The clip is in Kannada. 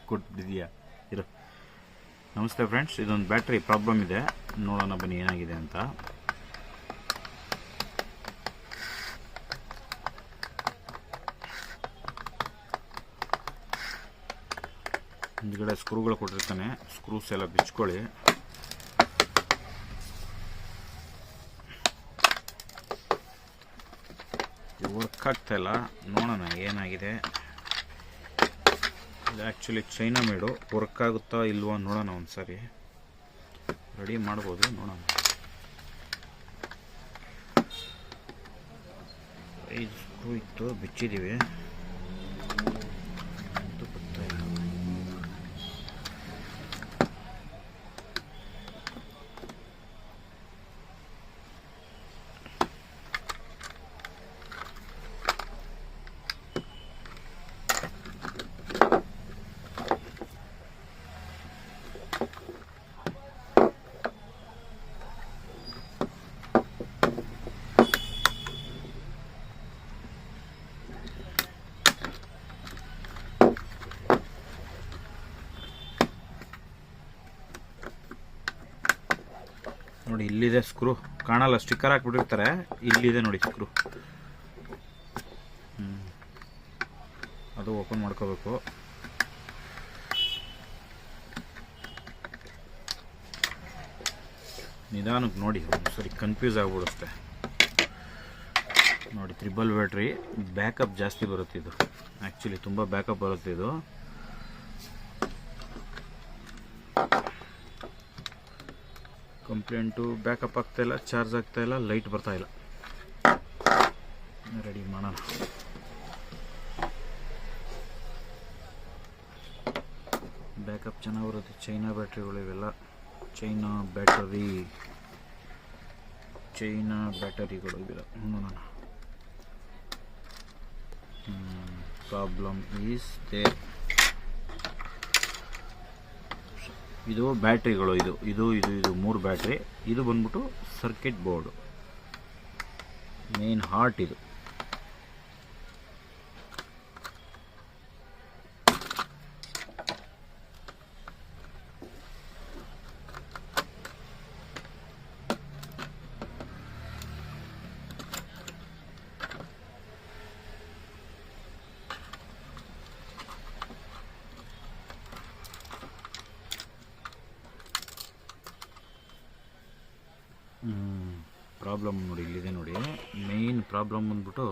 ಕೊಟ್ಟಿದೆಯಾ ಇರು. ನಮಸ್ತೆ ಫ್ರೆಂಡ್ಸ್, ಇದೊಂದು ಬ್ಯಾಟ್ರಿ ಪ್ರಾಬ್ಲಮ್ ಇದೆ, ನೋಡೋಣ ಬನ್ನಿ ಏನಾಗಿದೆ ಅಂತ. ಹಿಂದ್ಗಡೆ ಸ್ಕ್ರೂಗಳು ಕೊಟ್ಟಿರ್ತಾನೆ, ಸ್ಕ್ರೂಸ್ ಎಲ್ಲ ಬಿಚ್ಕೊಳ್ಳಿ. ವರ್ಕ್ ಆಗ್ತಾ ಇಲ್ಲ, ನೋಡೋಣ ಏನಾಗಿದೆ. ಇದು ಆ್ಯಕ್ಚುಲಿ ಚೈನಾ ಮೇಡು, ವರ್ಕ್ ಆಗುತ್ತಾ ಇಲ್ವಾ ನೋಡೋಣ ಒಂದ್ಸರಿ. ರೆಡಿ ಮಾಡ್ಬೋದು, ನೋಡೋಣ. 5 ಸ್ಕ್ರೂ ಇತ್ತು, ಬಿಚ್ಚಿದ್ದೀವಿ. ನೋಡಿ ಇಲ್ಲಿದೆ ಸ್ಕ್ರೂ, ಕಾಣಲ್ಲ, ಸ್ಟಿಕ್ಕರ್ ಹಾಕ್ಬಿಟ್ಟಿರ್ತಾರೆ. ಇಲ್ಲಿದೆ ನೋಡಿ ಸ್ಕ್ರೂ, ಅದು ಓಪನ್ ಮಾಡ್ಕೋಬೇಕು. ನಿಧಾನಕ್ಕೆ ನೋಡಿ, ಒಂದ್ಸರಿ ಕನ್ಫ್ಯೂಸ್ ಆಗ್ಬಿಡುತ್ತೆ. ನೋಡಿ, 3 ಬ್ಯಾಟ್ರಿ, ಬ್ಯಾಕಪ್ ಜಾಸ್ತಿ ಬರುತ್ತೆ ಇದು. ಆ್ಯಕ್ಚುಲಿ ತುಂಬ ಬ್ಯಾಕಪ್ ಬರುತ್ತೆ ಇದು. ಕಂಪ್ಲೇಂಟು ಬ್ಯಾಕಪ್ ಆಗ್ತಾಯಿಲ್ಲ, ಚಾರ್ಜ್ ಆಗ್ತಾಯಿಲ್ಲ, ಲೈಟ್ ಬರ್ತಾಯಿಲ್ಲ. ರೆಡಿ ಮಾಡೋಣ. ಬ್ಯಾಕಪ್ ಚೆನ್ನಾಗಿ ಬರುತ್ತೆ. ಚೈನಾ ಬ್ಯಾಟ್ರಿಗಳು ಇವೆಲ್ಲ, ಚೈನಾ ಬ್ಯಾಟರಿಗಳು ಇವೆಲ್ಲ. ನೋಡೋಣ. Problem is there. ಇದು ಬ್ಯಾಟ್ರಿಗಳು, ಇದು 3 ಬ್ಯಾಟ್ರಿ. ಇದು ಬಂದ್ಬಿಟ್ಟು ಸರ್ಕಿಟ್ ಬೋರ್ಡು, ಮೇನ್ ಹಾರ್ಟ್ ಇದು. ಪ್ರಾಬ್ಲಮ್ ನೋಡಿ, ಇಲ್ಲಿದೆ ನೋಡಿ. ಮೇನ್ ಪ್ರಾಬ್ಲಮ್ ಬಂದ್ಬಿಟ್ಟು